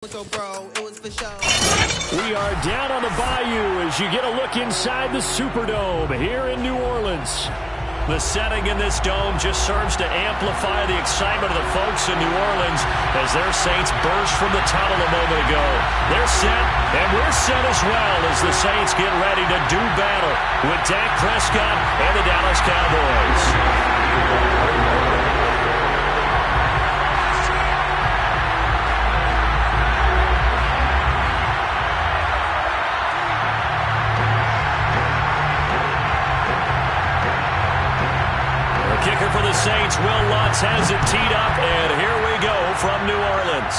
Bro, it was for show. We are down on the bayou as you get a look inside the Superdome here in New Orleans. The setting in this dome just serves to amplify the excitement of the folks in New Orleans as their Saints burst from the tunnel a moment ago. They're set, and we're set as well as the Saints get ready to do battle with Dak Prescott and the Dallas Cowboys. Kicker for the Saints, Will Lutz has it teed up, and here we go from New Orleans.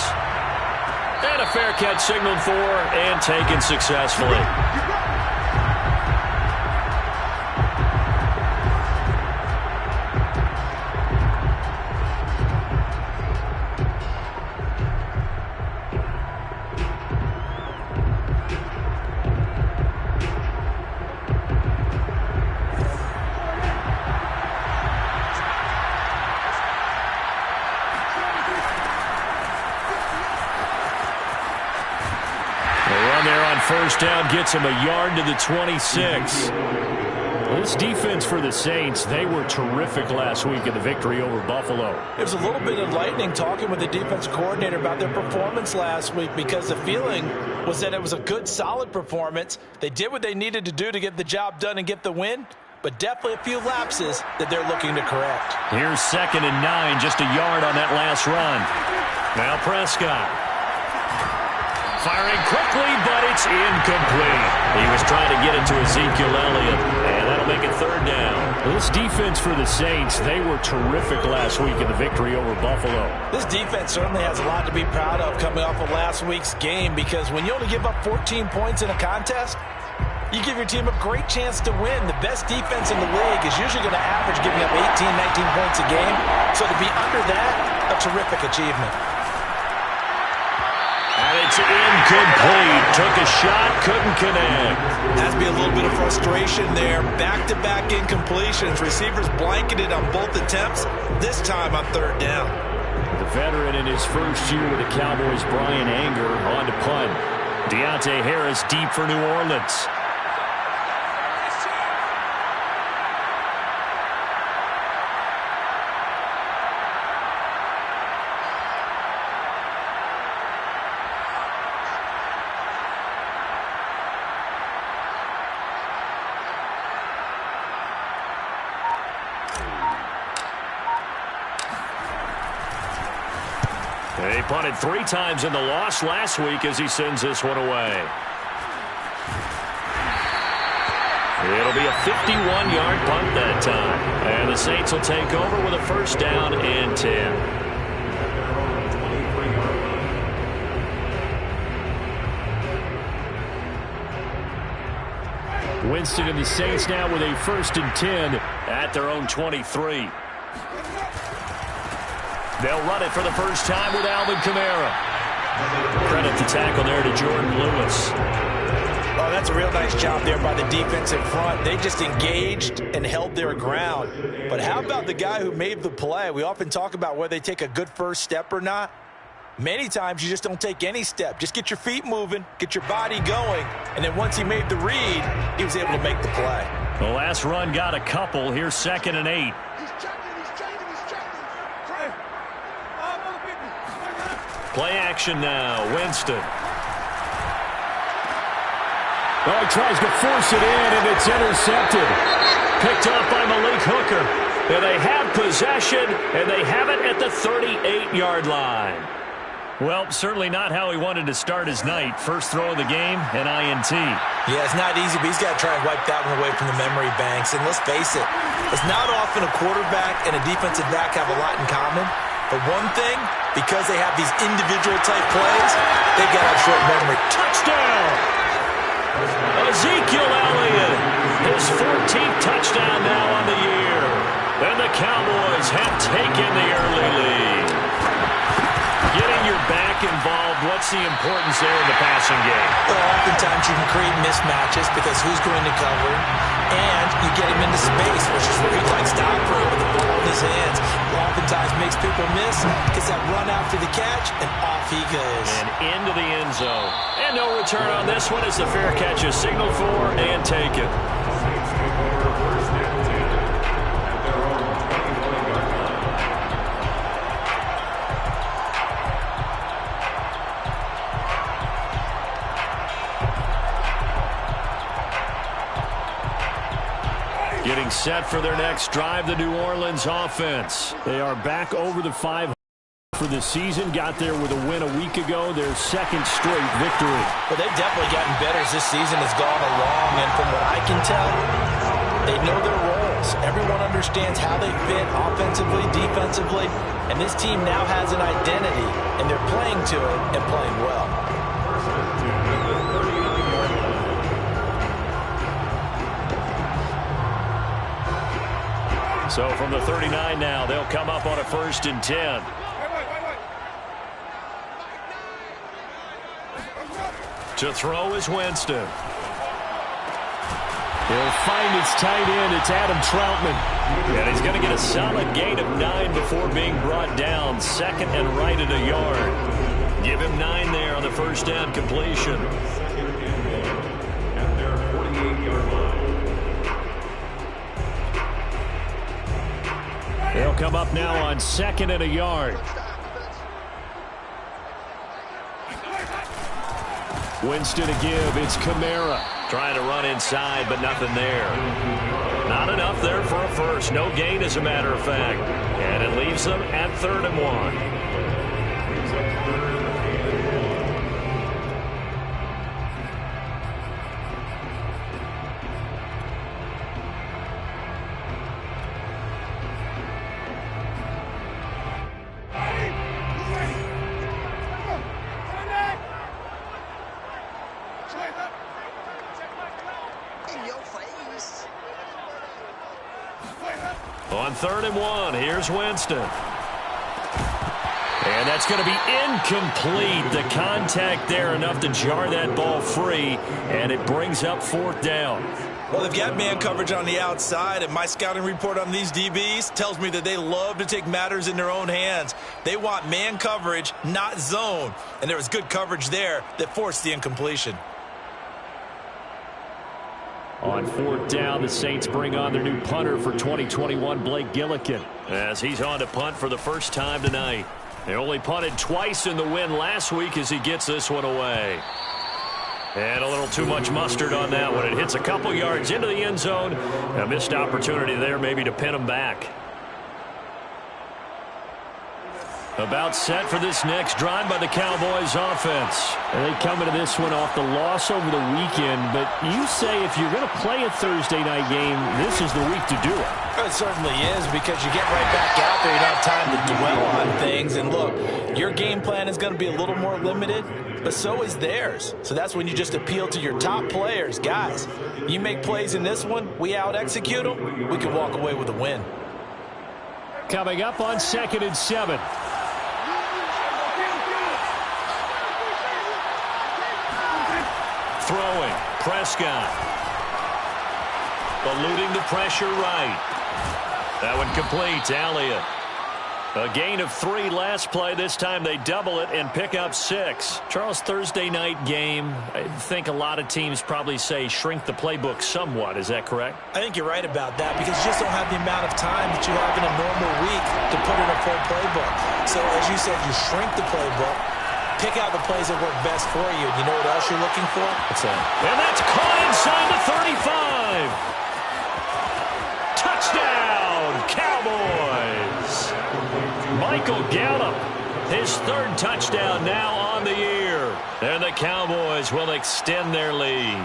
And a fair catch signaled for and taken successfully. First down gets him a yard to the 26. This defense for the Saints, they were terrific last week in the victory over Buffalo. It was a little bit enlightening talking with the defense coordinator about their performance last week because the feeling was that it was a good, solid performance. They did what they needed to do to get the job done and get the win, but definitely a few lapses that they're looking to correct. Here's 2nd and 9, just a yard on that last run. Now Prescott. Firing quickly, but it's incomplete. He was trying to get it to Ezekiel Elliott, and that'll make it 3rd down. This defense for the Saints, they were terrific last week in the victory over Buffalo. This defense certainly has a lot to be proud of coming off of last week's game because when you only give up 14 points in a contest, you give your team a great chance to win. The best defense in the league is usually going to average giving up 18, 19 points a game. So to be under that, a terrific achievement. And it's incomplete. Took a shot, couldn't connect. Has to be a little bit of frustration there. Back-to-back incompletions. Receivers blanketed on both attempts, this time on 3rd down. The veteran in his first year with the Cowboys, Brian Anger, on to punt. Deontay Harris deep for New Orleans. He punted 3 times in the loss last week as he sends this one away. It'll be a 51-yard punt that time. And the Saints will take over with a 1st down and 10. Winston and the Saints now with a 1st and 10 at their own 23. They'll run it for the first time with Alvin Kamara. Credit the tackle there to Jordan Lewis. Oh, that's a real nice job there by the defense in front. They just engaged and held their ground. But how about the guy who made the play? We often talk about whether they take a good first step or not. Many times you just don't take any step. Just get your feet moving, get your body going, and then once he made the read, he was able to make the play. The last run got a couple. Here's 2nd and 8. Play action now. Winston. Oh, he tries to force it in, and it's intercepted. Picked up by Malik Hooker. And they have possession, and they have it at the 38-yard line. Well, certainly not how he wanted to start his night. First throw of the game, an INT. Yeah, it's not easy, but he's got to try and wipe that one away from the memory banks. And let's face it, it's not often a quarterback and a defensive back have a lot in common. But one thing, because they have these individual-type plays, they've got to have short memory. Touchdown! Ezekiel Elliott, his 14th touchdown now on the year. And the Cowboys have taken the early lead. Getting your back involved. What's the importance there in the passing game? Well, oftentimes you can create mismatches because who's going to cover, and you get him into space, which is where he likes to operate with the ball in his hands. Oftentimes makes people miss, gets that run after the catch, and off he goes. And into the end zone. And no return on this one as the fair catch is signaled for and taken. Getting set for their next drive, the New Orleans offense. They are back over the 500 for the season. Got there with a win a week ago, their second straight victory. Well, they've definitely gotten better as this season has gone along, and from what I can tell, they know their roles. Everyone understands how they fit offensively, defensively, and this team now has an identity, and they're playing to it and playing well. So from the 39 now, they'll come up on a 1st and 10. To throw is Winston. He'll find its tight end. It's Adam Troutman. And he's going to get a solid gain of 9 before being brought down. 2nd and right at a yard. Give him 9 there on the first down completion. They'll come up now on 2nd and a yard. Winston to give. It's Kamara. Trying to run inside, but nothing there. Not enough there for a first. No gain, as a matter of fact. And it leaves them at 3rd and 1. On 3rd and 1, here's Winston. And that's going to be incomplete. The contact there enough to jar that ball free, and it brings up 4th down. Well, they've got man coverage on the outside, and my scouting report on these DBs tells me that they love to take matters in their own hands. They want man coverage, not zone. And there was good coverage there that forced the incompletion. On 4th down, the Saints bring on their new punter for 2021, Blake Gillikin. As he's on to punt for the first time tonight. They only punted twice in the win last week as he gets this one away. And a little too much mustard on that one. It hits a couple yards into the end zone. A missed opportunity there maybe to pin him back. About set for this next drive by the Cowboys offense. And they come into this one off the loss over the weekend, but you say if you're going to play a Thursday night game, this is the week to do it. It certainly is, because you get right back out there. You don't have time to dwell on things. And look, your game plan is going to be a little more limited, but so is theirs. So that's when you just appeal to your top players. Guys, you make plays in this one, we out-execute them, we can walk away with a win. Coming up on 2nd and 7. Throwing, Prescott. Eluding the pressure right. That one complete, Elliott. A gain of 3 last play. This time they double it and pick up 6. Charles, Thursday night game, I think a lot of teams probably say shrink the playbook somewhat. Is that correct? I think you're right about that, because you just don't have the amount of time that you have in a normal week to put in a full playbook. So as you said, you shrink the playbook. Pick out the plays that work best for you. You know what else you're looking for? What's that? And that's caught inside the 35. Touchdown, Cowboys. Michael Gallup, his 3rd touchdown now on the year. And the Cowboys will extend their lead.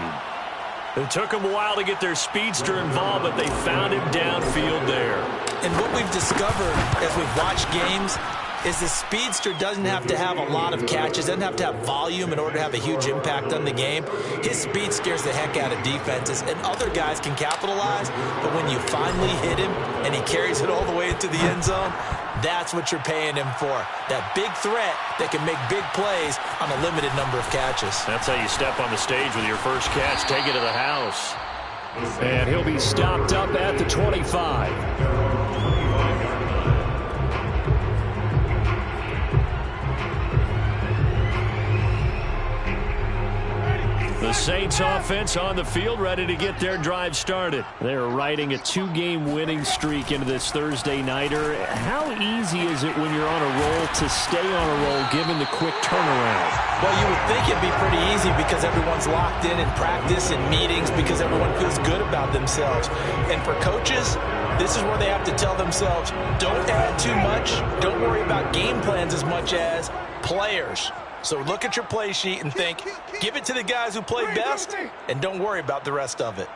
It took them a while to get their speedster involved, but they found him downfield there. And what we've discovered as we've watched games is the speedster doesn't have to have a lot of catches, doesn't have to have volume in order to have a huge impact on the game. His speed scares the heck out of defenses, and other guys can capitalize, but when you finally hit him and he carries it all the way into the end zone, That's what you're paying him for. That big threat that can make big plays on a limited number of catches. That's how you step on the stage with your first catch. Take it to the house. And he'll be stopped up at the 25. The Saints offense on the field, ready to get their drive started. They're riding a 2-game winning streak into this Thursday nighter. How easy is it when you're on a roll to stay on a roll given the quick turnaround? Well, you would think it'd be pretty easy because everyone's locked in practice and meetings because everyone feels good about themselves. And for coaches, this is where they have to tell themselves, don't add too much. Don't worry about game plans as much as players. So look at your play sheet and think, give it to the guys who play best, and don't worry about the rest of it.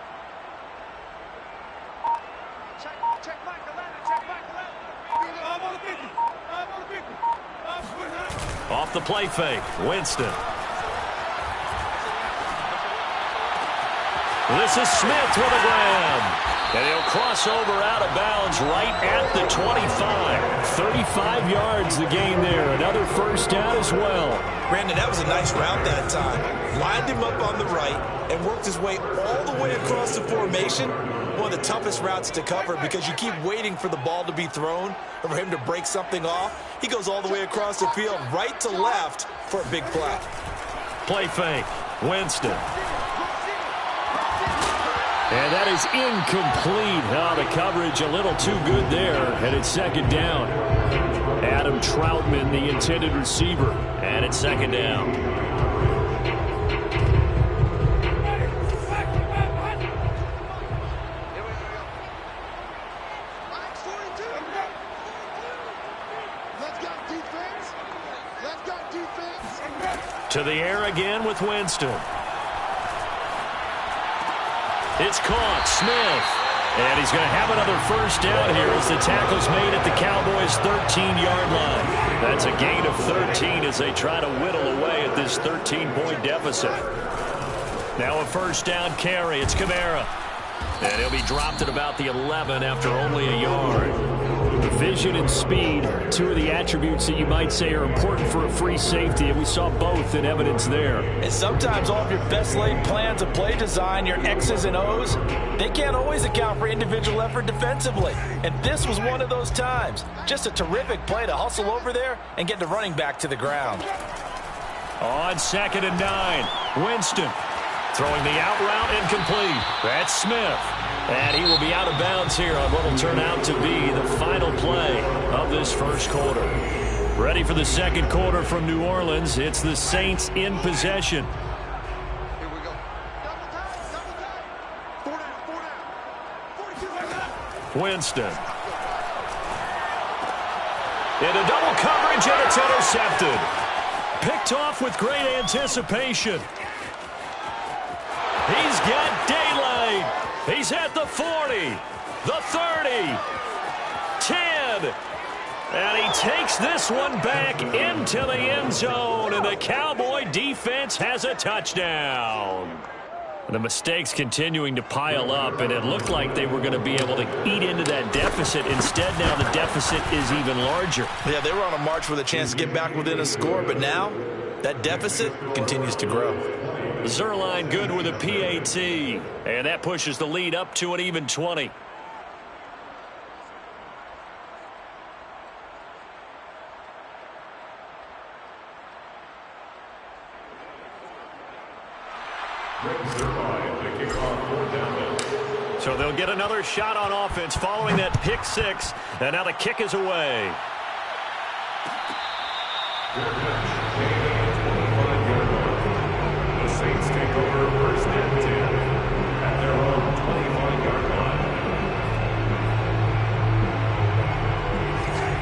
Off the play fake, Winston. This is Smith with a grab. And he'll cross over out of bounds right at the 25. 35 yards the gain there. Another first down as well. Brandon, that was a nice route that time. Lined him up on the right and worked his way all the way across the formation. One of the toughest routes to cover because you keep waiting for the ball to be thrown or for him to break something off. He goes all the way across the field, right to left for a big play. Play fake, Winston. And that is incomplete. Oh, the coverage a little too good there, and it's second down. Adam Troutman, the intended receiver. And it's second down. To the air again with Winston. It's caught, Smith. And he's going to have another first down here as the tackle's made at the Cowboys' 13-yard line. That's a gain of 13 as they try to whittle away at this 13-point deficit. Now a first down carry. It's Kamara. And he'll be dropped at about the 11 after only a yard. Vision and speed, two of the attributes that you might say are important for a free safety, and we saw both in evidence there. And sometimes all of your best laid plans of play design, your X's and O's, they can't always account for individual effort defensively. And this was one of those times. Just a terrific play to hustle over there and get the running back to the ground. On 2nd and 9, Winston throwing the out route incomplete. That's Smith. And he will be out of bounds here on what will turn out to be the final play of this first quarter. Ready for the second quarter from New Orleans. It's the Saints in possession. Here we go. Double time. Winston. Into double coverage, and it's intercepted. Picked off with great anticipation. He's got daylight. He's at the 40, the 30, 10. And he takes this one back into the end zone, and the Cowboy defense has a touchdown. The mistakes continuing to pile up, and it looked like they were going to be able to eat into that deficit. Instead, now the deficit is even larger. Yeah, they were on a march with a chance to get back within a score, but now that deficit continues to grow. Zuerlein good with a PAT, and that pushes the lead up to an even 20. So they'll get another shot on offense following that pick six, and now the kick is away. The Saints take over first and 10 at their own 25-yard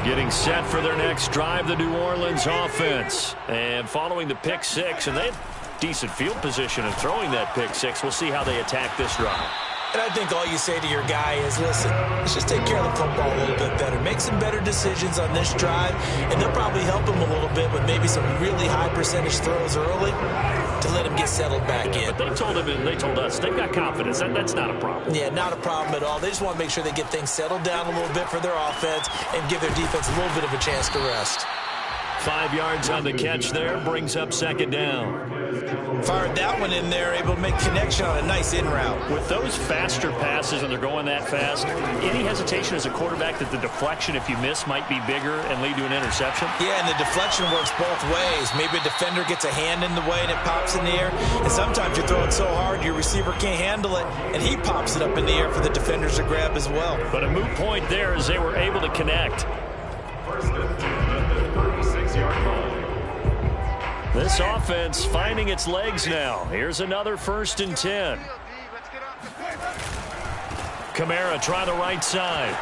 line. Getting set for their next drive, the New Orleans offense. And following the pick six, and they have decent field position in throwing that pick six. We'll see how they attack this drive. And I think all you say to your guy is, listen, let's just take care of the football a little bit better. Make some better decisions on this drive, and they'll probably help him a little bit with maybe some really high percentage throws early to let him get settled back in. But they told him, and they told us, they've got confidence. That's not a problem. Yeah, not a problem at all. They just want to make sure they get things settled down a little bit for their offense and give their defense a little bit of a chance to rest. 5 yards on the catch there, brings up second down. Fired that one in there, able to make connection on a nice in route. With those faster passes and they're going that fast, any hesitation as a quarterback that the deflection, if you miss, might be bigger and lead to an interception? Yeah, and the deflection works both ways. Maybe a defender gets a hand in the way and it pops in the air. And sometimes you're throwing so hard your receiver can't handle it, and he pops it up in the air for the defenders to grab as well. But a moot point there as they were able to connect. First and 10 at the 36-yard line. This offense finding its legs now. Here's another 1st and 10. Kamara try the right side.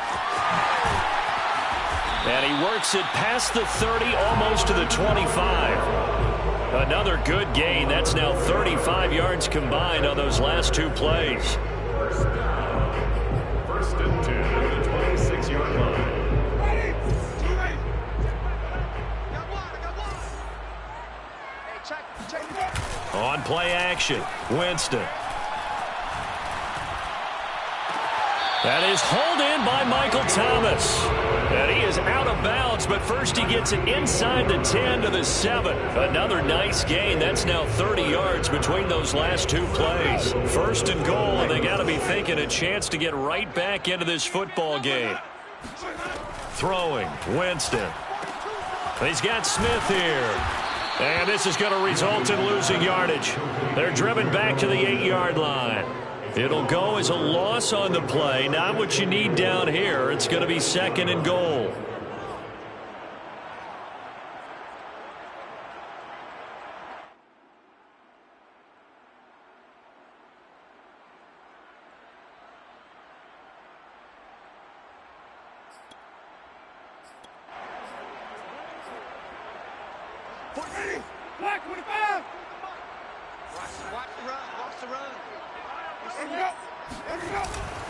And he works it past the 30, almost to the 25. Another good gain. That's now 35 yards combined on those last 2 plays. First and 10 at the 26-yard line. On play action, Winston. That is hauled in by Michael Thomas. And he is out of bounds, but first he gets it inside the 10 to the 7. Another nice gain. That's now 30 yards between those last 2 plays. 1st and goal, and they got to be thinking a chance to get right back into this football game. Throwing, Winston. He's got Smith here. And this is going to result in losing yardage. They're driven back to the 8-yard line. It'll go as a loss on the play. Not what you need down here. It's going to be 2nd and goal.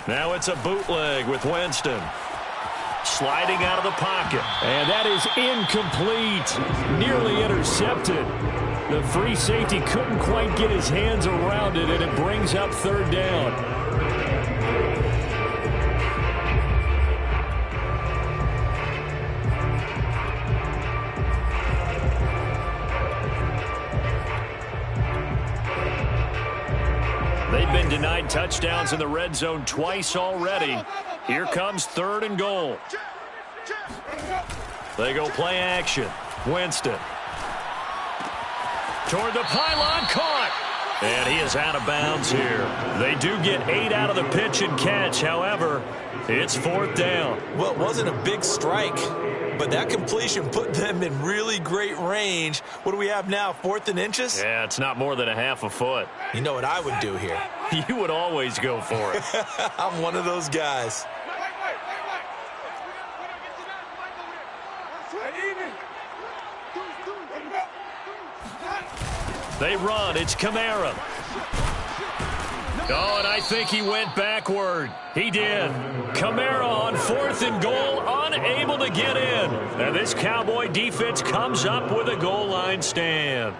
Now it's a bootleg with Winston. Sliding out of the pocket. And that is incomplete. Nearly intercepted. The free safety couldn't quite get his hands around it, and it brings up 3rd down. They've been denied touchdowns in the red zone twice already. Here comes 3rd and goal. They go play action. Winston. Toward the pylon, caught. And he is out of bounds here. They do get 8 out of the pitch and catch. However, it's 4th down. Well, it wasn't a big strike, but that completion put them in really great range. What do we have now, 4th and inches? Yeah, it's not more than a half a foot. You know what I would do here? You would always go for it. I'm one of those guys. They run. It's Kamara. Oh, and I think he went backward. He did. Kamara on 4th and goal, unable to get in. And this Cowboy defense comes up with a goal line stand.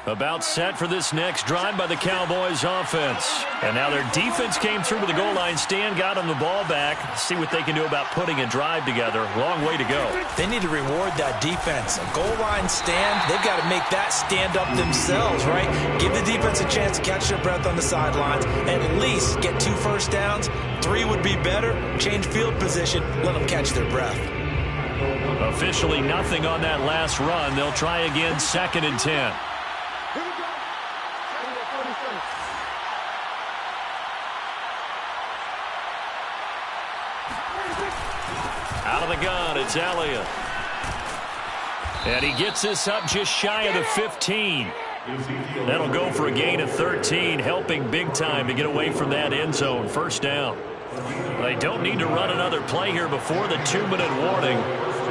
About set for this next drive by the Cowboys offense. And now their defense came through with a goal line stand, got them the ball back. See what they can do about putting a drive together. Long way to go. They need to reward that defense. A goal line stand, they've got to make that stand up themselves, right? Give the defense a chance to catch their breath on the sidelines and at least get 2 first downs. 3 would be better. Change field position. Let them catch their breath. Officially nothing on that last run. They'll try again, 2nd and 10. Out of the gun, it's Elliott. And he gets this up just shy of the 15. That'll go for a gain of 13, helping big time to get away from that end zone. 1st down. They don't need to run another play here before the 2-minute warning.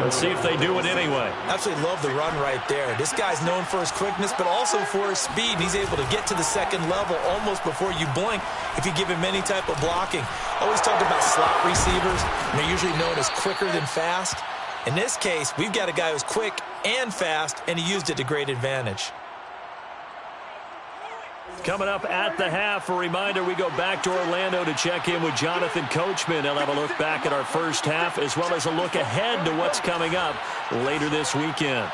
Let's see if they do it anyway. Absolutely love the run right there. This guy's known for his quickness, but also for his speed. He's able to get to the second level almost before you blink if you give him any type of blocking. Always talk about slot receivers, and they're usually known as quicker than fast. In this case, we've got a guy who's quick and fast, and he used it to great advantage. Coming up at the half, a reminder, we go back to Orlando to check in with Jonathan Coachman. He'll have a look back at our first half as well as a look ahead to what's coming up later this weekend.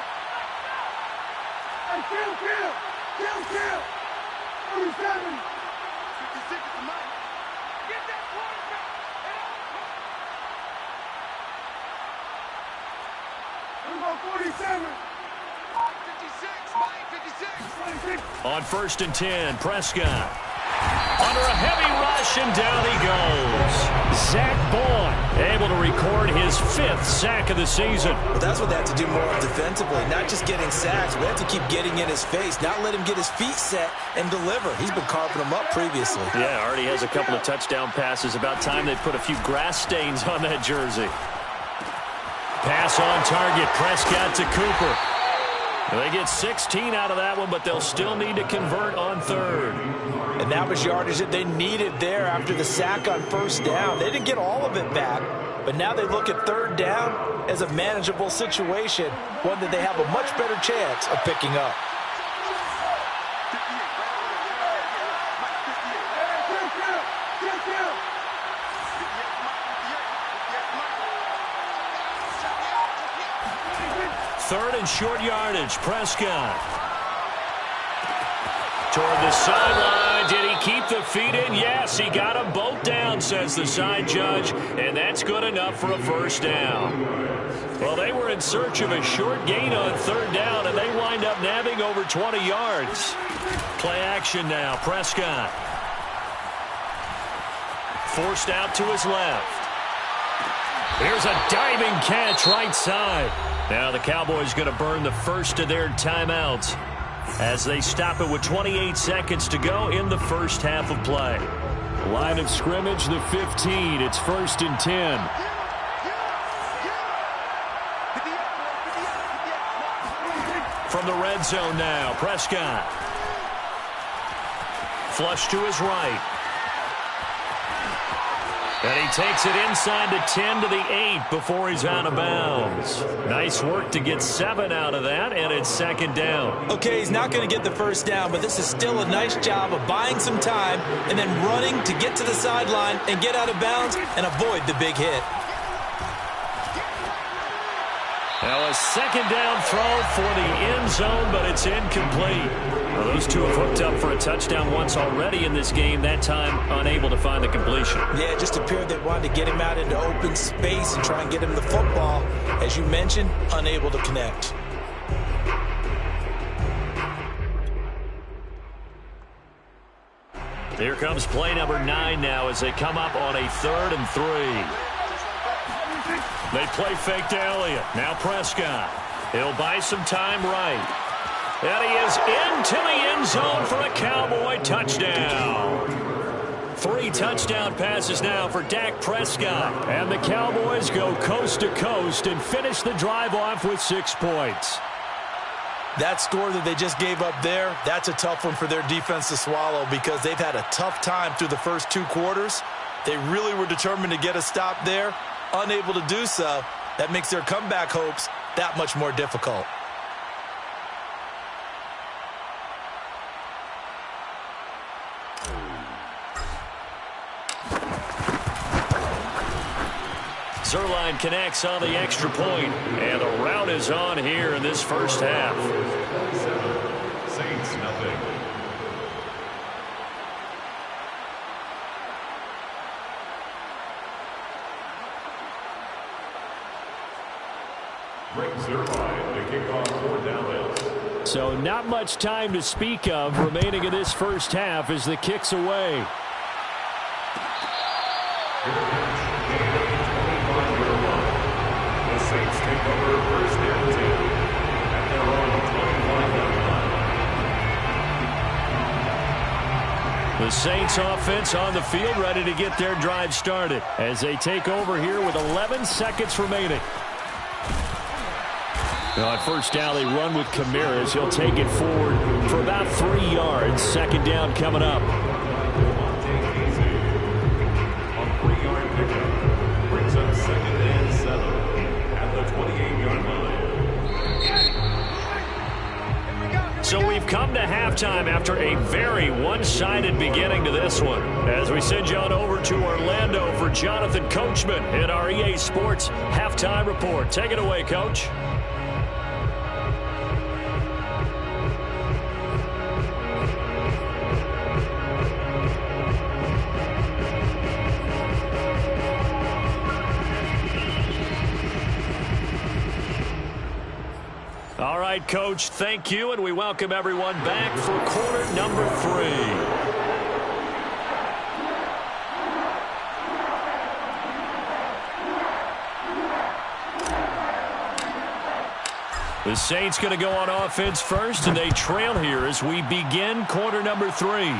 Hey, kill. 47. 56 is mine. Get that quarterback. We're going 47. 56, Mike, 56. On 1st and 10, Prescott. Under a heavy rush, and down he goes. Zach Bond able to record his 5th sack of the season. Well, that's what they have to do more of defensively, not just getting sacks, but they have to keep getting in his face, not let him get his feet set and deliver. He's been carving them up previously. Yeah, already has a couple of touchdown passes. About time they put a few grass stains on that jersey. Pass on target, Prescott to Cooper. They get 16 out of that one, but they'll still need to convert on 3rd. And that was yardage that they needed there after the sack on 1st down. They didn't get all of it back, but now they look at 3rd down as a manageable situation, one that they have a much better chance of picking up. Third and short yardage, Prescott. Toward the sideline. Did he keep the feet in? Yes, he got them both down, says the side judge, and that's good enough for a 1st down. Well, they were in search of a short gain on 3rd down, and they wind up nabbing over 20 yards. Play action now, Prescott. Forced out to his left. Here's a diving catch right side. Now the Cowboys going to burn the first of their timeouts as they stop it with 28 seconds to go in the first half of play. Line of scrimmage, the 15. It's 1st and 10. From the red zone now, Prescott. Flush to his right. And he takes it inside the 10 to the 8 before he's out of bounds. Nice work to get 7 out of that, and it's 2nd down. Okay, he's not going to get the 1st down, but this is still a nice job of buying some time and then running to get to the sideline and get out of bounds and avoid the big hit. Now a 2nd down throw for the end zone, but it's incomplete. Well, those two have hooked up for a touchdown once already in this game, that time unable to find the completion. Yeah, it just appeared they wanted to get him out into open space and try and get him the football. As you mentioned, unable to connect. Here comes play number 9 now as they come up on a 3rd and 3. They play fake to Elliott. Now Prescott. He'll buy some time right. And he is into the end zone for a Cowboy touchdown. 3 touchdown passes now for Dak Prescott. And the Cowboys go coast to coast and finish the drive off with 6 points. That score that they just gave up there, that's a tough one for their defense to swallow because they've had a tough time through the first 2 quarters. They really were determined to get a stop there. Unable to do so, that makes their comeback hopes that much more difficult. Zuerlein connects on the extra point, and the rout is on here in this first half. Saints, nothing. Brings Zuerlein to kick off for Dallas. So not much time to speak of remaining in this first half as the kick's away. The Saints take over 1st and 10 at their own 25-yard The Saints offense on the field, ready to get their drive started as they take over here with 11 seconds remaining. Now on first down, they run with Kamara as he'll take it forward for about 3 yards. Second down coming up. On 3-yard pickup. Brings up 2nd and 7 at the 28-yard line. So we've come to halftime after a very one-sided beginning to this one. As we send you on over to Orlando for Jonathan Coachman in our EA Sports Halftime Report. Take it away, Coach. All right, Coach, thank you, and we welcome everyone back for quarter number 3. The Saints going to go on offense first, and they trail here as we begin quarter number 3.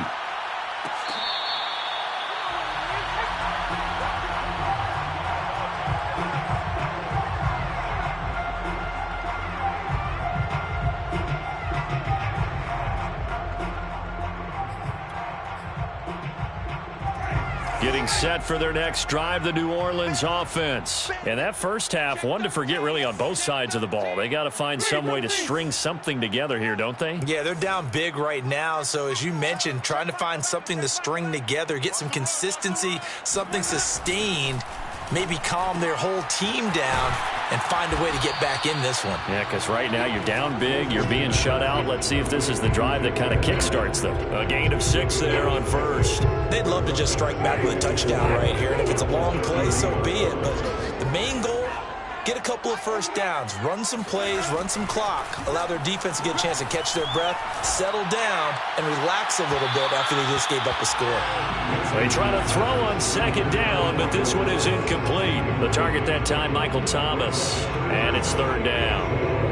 Getting set for their next drive, the New Orleans offense. And that first half, one to forget really on both sides of the ball. They got to find some way to string something together here, don't they? Yeah, they're down big right now. So as you mentioned, trying to find something to string together, get some consistency, something sustained, maybe calm their whole team down and find a way to get back in this one. Yeah, because right now you're down big, you're being shut out. Let's see if this is the drive that kind of kickstarts them. A gain of 6 there on first. They'd love to just strike back with a touchdown right here, and if it's a long play, so be it. But the main goal, get a couple of first downs, run some plays, run some clock, allow their defense to get a chance to catch their breath, settle down, and relax a little bit after they just gave up a score. They try to throw on second down, but this one is incomplete. The target that time, Michael Thomas, and it's third down.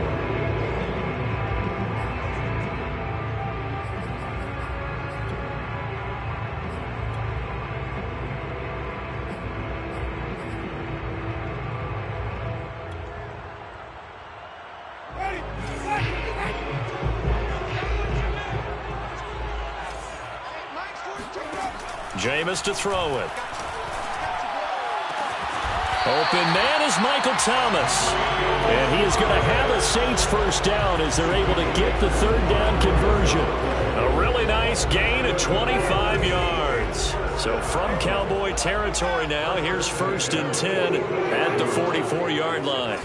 Jameis to throw it. Open man is Michael Thomas. And he is going to have a Saints first down as they're able to get the third down conversion. A really nice gain of 25 yards. So from Cowboy territory now, here's 1st and 10 at the 44-yard line.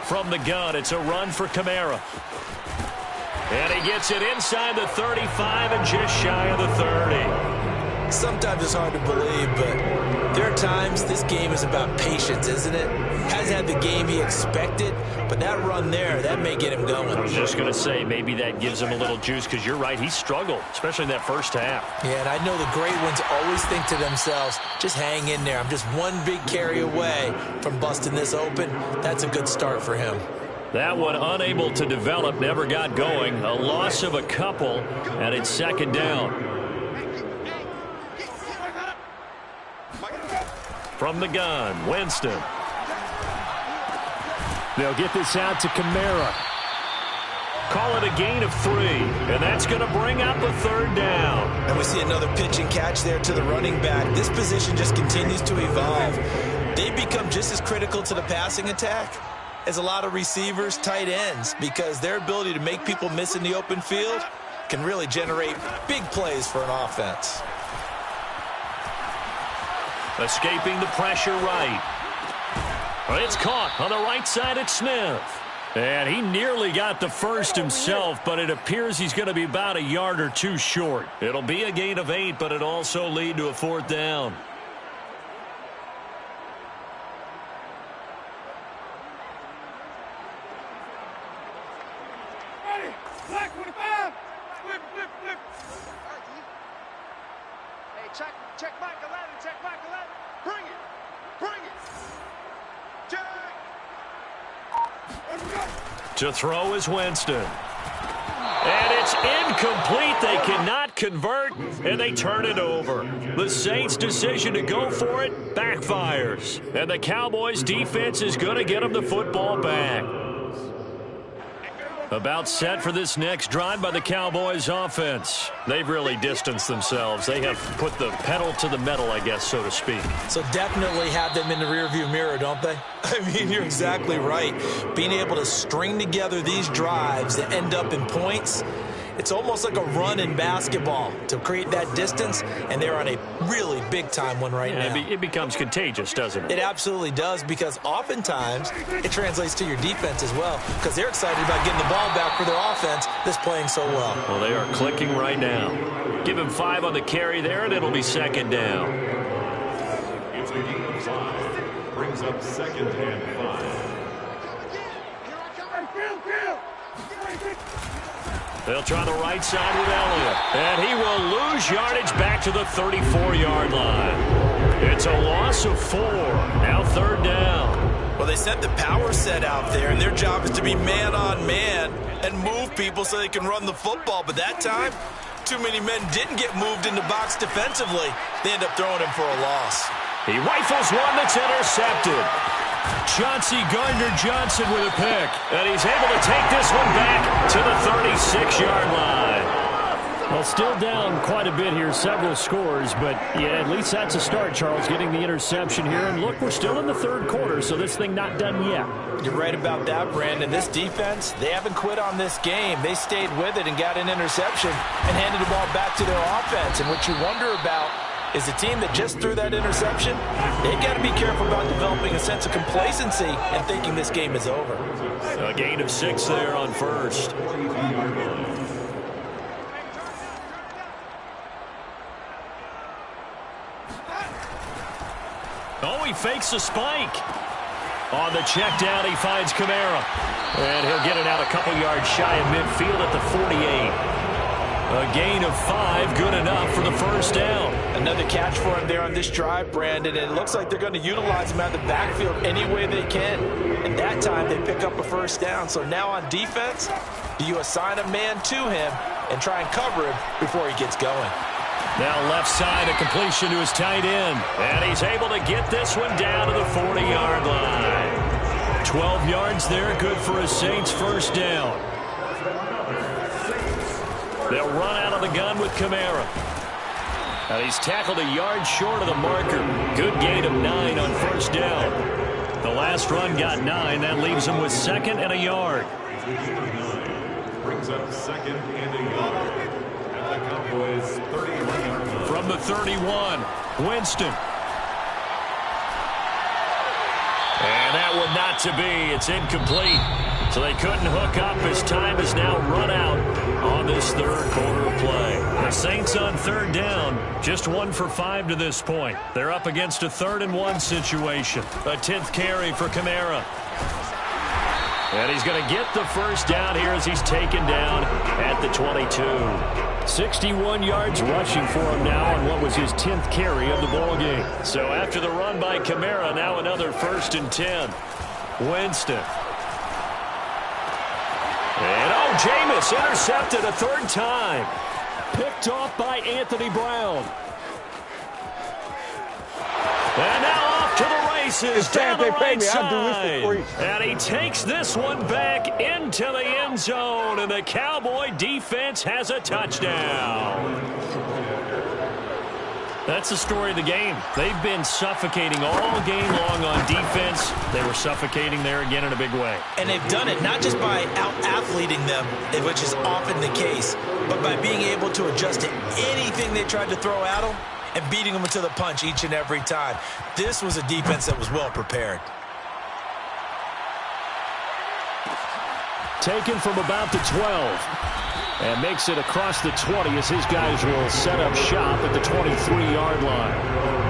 From the gun, it's a run for Kamara. And he gets it inside the 35 and just shy of the 30. Sometimes it's hard to believe, but there are times this game is about patience, isn't it? Hasn't had the game he expected, but that run there, that may get him going. I was just going to say, maybe that gives him a little juice, because you're right, he struggled, especially in that first half. Yeah, and I know the great ones always think to themselves, just hang in there. I'm just one big carry away from busting this open. That's a good start for him. That one unable to develop, never got going. A loss of a couple, and it's second down. From the gun, Winston. They'll get this out to Kamara. Call it a gain of 3, and that's going to bring up a third down. And we see another pitch and catch there to the running back. This position just continues to evolve. They become just as critical to the passing attack as a lot of receivers, tight ends, because their ability to make people miss in the open field can really generate big plays for an offense. Escaping the pressure right. It's caught on the right side at Smith. And he nearly got the first himself, but it appears he's going to be about a yard or 2 short. It'll be a gain of 8, but it'll also lead to a 4th down. Ready, black 25, flip, flip, flip. Hey, check back 11, check back 11. Bring it, bring it. Check. To throw is Winston. And it's incomplete. They cannot convert, and they turn it over. The Saints' decision to go for it backfires, and the Cowboys' defense is going to get them the football back. About set for this next drive by the Cowboys offense. They've really distanced themselves. They have put the pedal to the metal, I guess, so to speak. So definitely have them in the rearview mirror, don't they? I mean, you're exactly right. Being able to string together these drives that end up in points, it's almost like a run in basketball to create that distance, and they're on a really big-time one right now. It becomes contagious, doesn't it? It absolutely does, because oftentimes it translates to your defense as well, because they're excited about getting the ball back for their offense that's playing so well. Well, they are clicking right now. Give him 5 on the carry there, and it'll be second down. It's a gain of 5. Brings up 2nd and 5. They'll try the right side with Elliott. And he will lose yardage back to the 34-yard line. It's a loss of 4. Now 3rd down. Well, they sent the power set out there, and their job is to be man-on-man and move people so they can run the football. But that time, too many men didn't get moved in the box defensively. They end up throwing him for a loss. He rifles one that's intercepted. Chauncey Gardner-Johnson with a pick. And he's able to take this one back to the 36-yard line. Well, still down quite a bit here, several scores, but yeah, at least that's a start, Charles, getting the interception here. And look, we're still in the 3rd quarter, so this thing not done yet. You're right about that, Brandon. This defense, they haven't quit on this game. They stayed with it and got an interception and handed the ball back to their offense. And what you wonder about is the team that just threw that interception, they got to be careful about developing a sense of complacency and thinking this game is over. A gain of 6 there on 1st. Oh, he fakes a spike. On the check down, he finds Kamara. And he'll get it out a couple yards shy of midfield at the 48. A gain of 5, good enough for the 1st down. Another catch for him there on this drive, Brandon, and it looks like they're going to utilize him out of the backfield any way they can. And that time, they pick up a 1st down. So now on defense, do you assign a man to him and try and cover him before he gets going? Now left side, a completion to his tight end. And he's able to get this one down to the 40-yard line. 12 yards there, good for a Saints 1st down. They'll run out of the gun with Kamara. And he's tackled a yard short of the marker. Good gain of 9 on 1st down. The last run got 9. That leaves him with 2nd and a yard. Brings up 2nd and a yard. At the Cowboys' 31-yard line. From the 31, Winston. And that one not to be. It's incomplete. So they couldn't hook up as time has now run out on this 3rd quarter of play. The Saints on 3rd down, just 1 for 5 to this point. They're up against a 3rd and 1 situation. A 10th carry for Kamara. And he's going to get the 1st down here as he's taken down at the 22. 61 yards rushing for him now on what was his 10th carry of the ballgame. So after the run by Kamara, now another 1st and 10. Winston. And oh, Jameis intercepted a 3rd time. Picked off by Anthony Brown. And now off to the races down the right side. And he takes this one back into the end zone. And the Cowboy defense has a touchdown. That's the story of the game. They've been suffocating all game long on defense. They were suffocating there again in a big way. And they've done it not just by out-athleting them, which is often the case, but by being able to adjust to anything they tried to throw at them and beating them to the punch each and every time. This was a defense that was well prepared. Taken from about the 12. And makes it across the 20 as his guys will set up shop at the 23-yard line.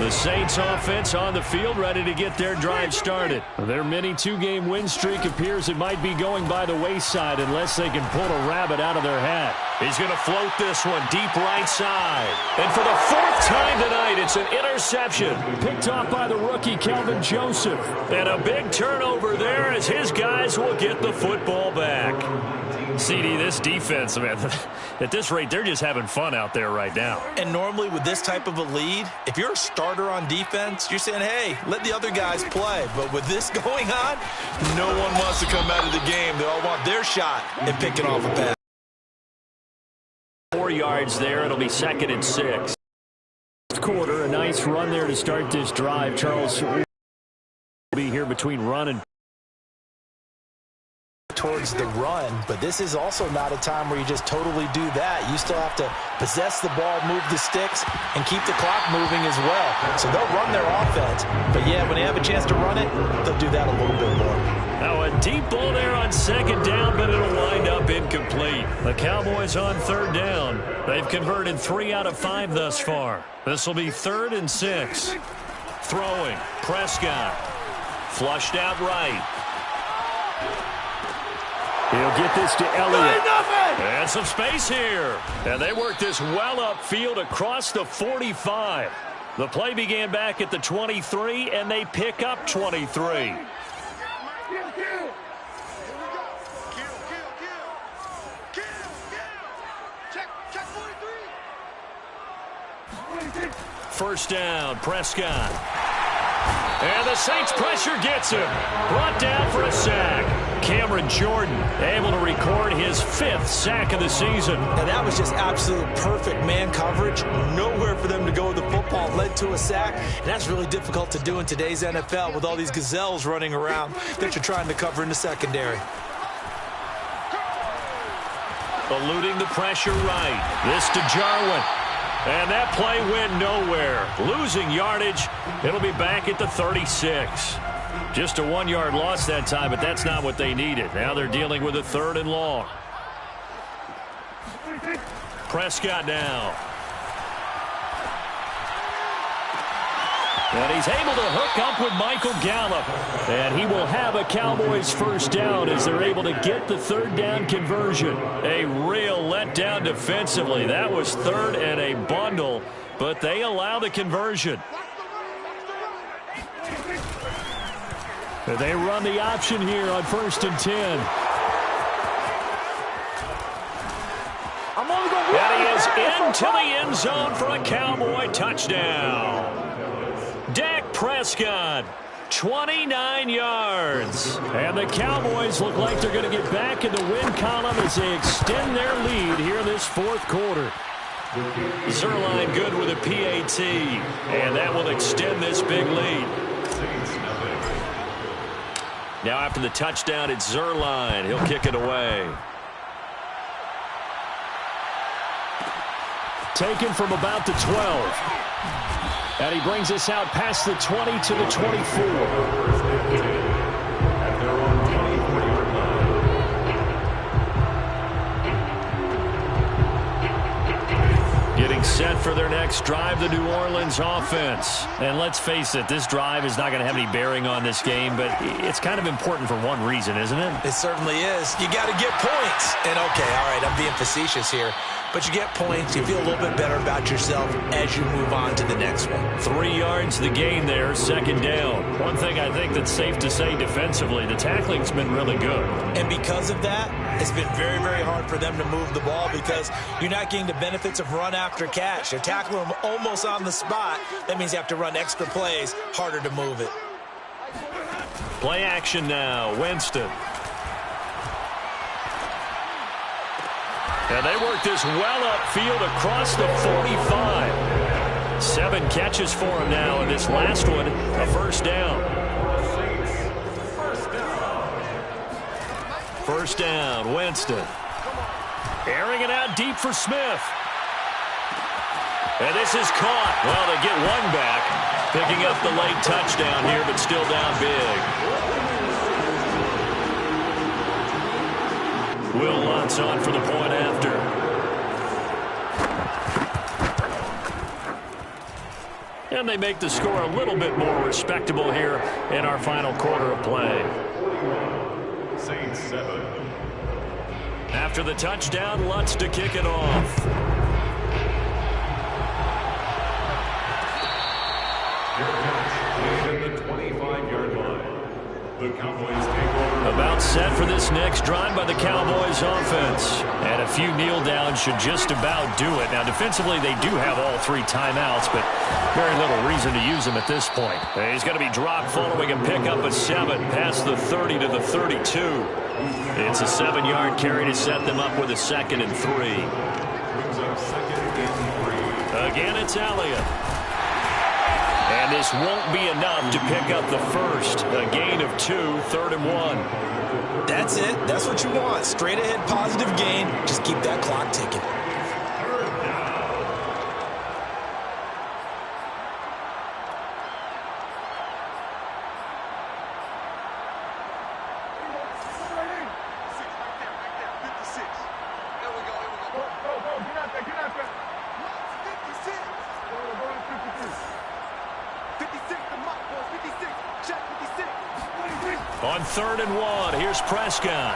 The Saints offense on the field ready to get their drive started. Their mini 2-game win streak appears it might be going by the wayside unless they can pull a rabbit out of their hat. He's going to float this one deep right side. And for the 4th time tonight, it's an interception. Picked off by the rookie, Kelvin Joseph. And a big turnover there as his guys will get the football back. CD, this defense, man, at this rate, they're just having fun out there right now. And normally with this type of a lead, if you're a starter on defense, you're saying, hey, let the other guys play. But with this going on, no one wants to come out of the game. They all want their shot at picking off a pass. 4 yards there. It'll be 2nd and 6. Quarter, a nice run there to start this drive. Charles will be here between run and towards the run, but this is also not a time where you just totally do that. You still have to possess the ball, move the sticks, and keep the clock moving as well. So they'll run their offense, but yeah, when they have a chance to run it, they'll do that a little bit more. Now a deep ball there on 2nd down, but it'll wind up incomplete. The Cowboys on 3rd down. They've converted 3 out of 5 thus far. This will be 3rd and 6. Throwing, Prescott. Flushed out right. He'll get this to Elliott. And some space here. And they work this well upfield across the 45. The play began back at the 23, and they pick up 23. First down, Prescott. And the Saints pressure gets him. Brought down for a sack. Cameron Jordan able to record his 5th sack of the season. And that was just absolute perfect man coverage. Nowhere for them to go with the football. Led to a sack. And that's really difficult to do in today's NFL with all these gazelles running around that you're trying to cover in the secondary. Eluding the pressure right. This to Jarwin. And that play went nowhere. Losing yardage. It'll be back at the 36. Just a 1-yard loss that time, but that's not what they needed. Now they're dealing with a 3rd and long. Prescott now. And he's able to hook up with Michael Gallup. And he will have a Cowboys first down as they're able to get the 3rd down conversion. A real letdown defensively. That was 3rd and a bundle, but they allow the conversion. They run the option here on 1st and 10. And he is into the end zone for a Cowboy touchdown. Dak Prescott, 29 yards. And the Cowboys look like they're going to get back in the win column as they extend their lead here in this 4th quarter. Zuerlein good with a PAT, and that will extend this big lead. Now after the touchdown, it's Zuerlein. He'll kick it away. Taken from about the 12. And he brings us out past the 20 to the 24. Getting set for their next drive, the New Orleans offense. And let's face it, this drive is not going to have any bearing on this game, but it's kind of important for one reason, isn't it? It certainly is. You got to get points. And okay, all right, I'm being facetious here. But you get points, you feel a little bit better about yourself as you move on to the next one. 3 yards the gain there, 2nd down. One thing I think that's safe to say defensively, the tackling's been really good. And because of that, it's been very, very hard for them to move the ball because you're not getting the benefits of run after catch. You're tackling them almost on the spot. That means you have to run extra plays, harder to move it. Play action now, Winston. And they work this well upfield across the 45. 7 catches for him now, and this last one, a first down. First down, Winston. Airing it out deep for Smith. And this is caught. Well, they get one back. Picking up the late touchdown here, but still down big. Will Lutz on for the point after. And they make the score a little bit more respectable here in our final quarter of play. Saints 7. After the touchdown, Lutz to kick it off. Your catch is at the 25-yard line. the Cowboys take over. About set for this next drive by the Cowboys offense. And a few kneel downs should just about do it. Now, defensively, they do have all 3 timeouts, but very little reason to use them at this point. He's going to be dropped following a pickup of 7 past the 30 to the 32. It's a 7-yard carry to set them up with a 2nd and 3. Brings up 2nd and 3. Again, it's Elliott. And this won't be enough to pick up the first. A gain of 2, 3rd and 1. That's it. That's what you want. Straight ahead positive gain. Just keep that clock ticking. On 3rd and 1, here's Prescott.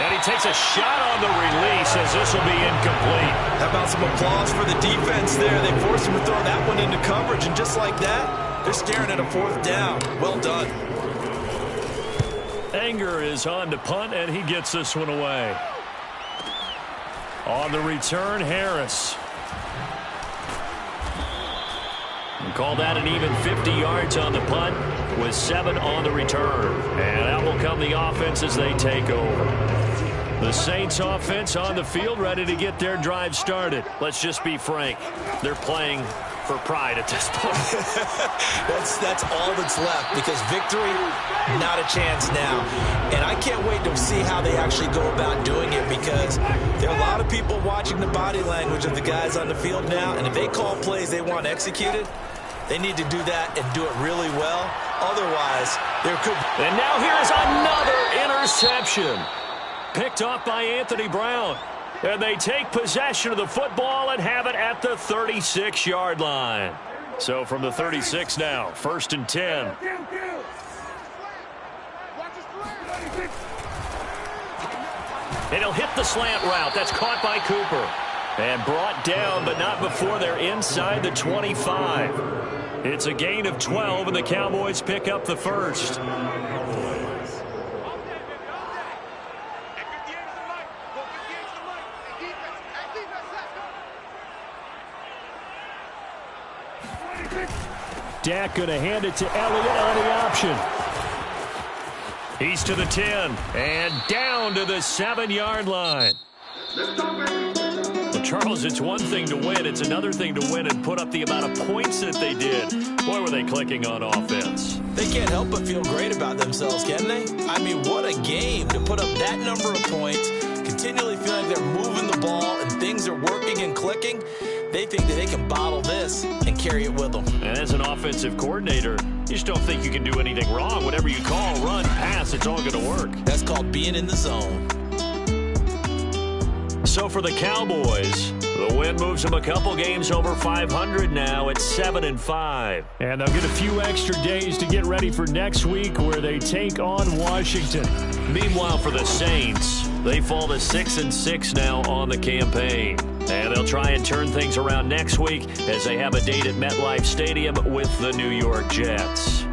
And he takes a shot on the release as this will be incomplete. How about some applause for the defense there? They forced him to throw that one into coverage, and just like that, they're staring at a 4th down. Well done. Anger is on to punt, and he gets this one away. On the return, Harris. And call that an even 50 yards on the punt with 7 on the return. And out will come the offense as they take over. The Saints offense on the field ready to get their drive started. Let's just be frank. They're playing for pride at this point. That's all that's left, because victory, not a chance now. And I can't wait to see how they actually go about doing it, because there are a lot of people watching the body language of the guys on the field now, and if they call plays they want executed, they need to do that and do it really well. Otherwise, there could... And now here's another interception. Picked off by Anthony Brown. And they take possession of the football and have it at the 36-yard line. So from the 36 now, 1st and 10. And he'll hit the slant route. That's caught by Cooper. And brought down, but not before they're inside the 25. It's a gain of 12, and the Cowboys pick up the first. Dak going to hand it to Elliott on the option. He's to the 10 and down to the 7-yard line. Well, Charles, it's one thing to win. It's another thing to win and put up the amount of points that they did. Boy, were they clicking on offense. They can't help but feel great about themselves, can they? I mean, what a game to put up that number of points, continually feeling like they're moving the ball and things are working and clicking. They think that they can bottle this and carry it with them. And as an offensive coordinator, you just don't think you can do anything wrong. Whatever you call, run, pass, it's all going to work. That's called being in the zone. So for the Cowboys, the win moves them a couple games over 500 now at 7-5. And they'll get a few extra days to get ready for next week where they take on Washington. Meanwhile, for the Saints, they fall to 6-6 now on the campaign. And they'll try and turn things around next week as they have a date at MetLife Stadium with the New York Jets.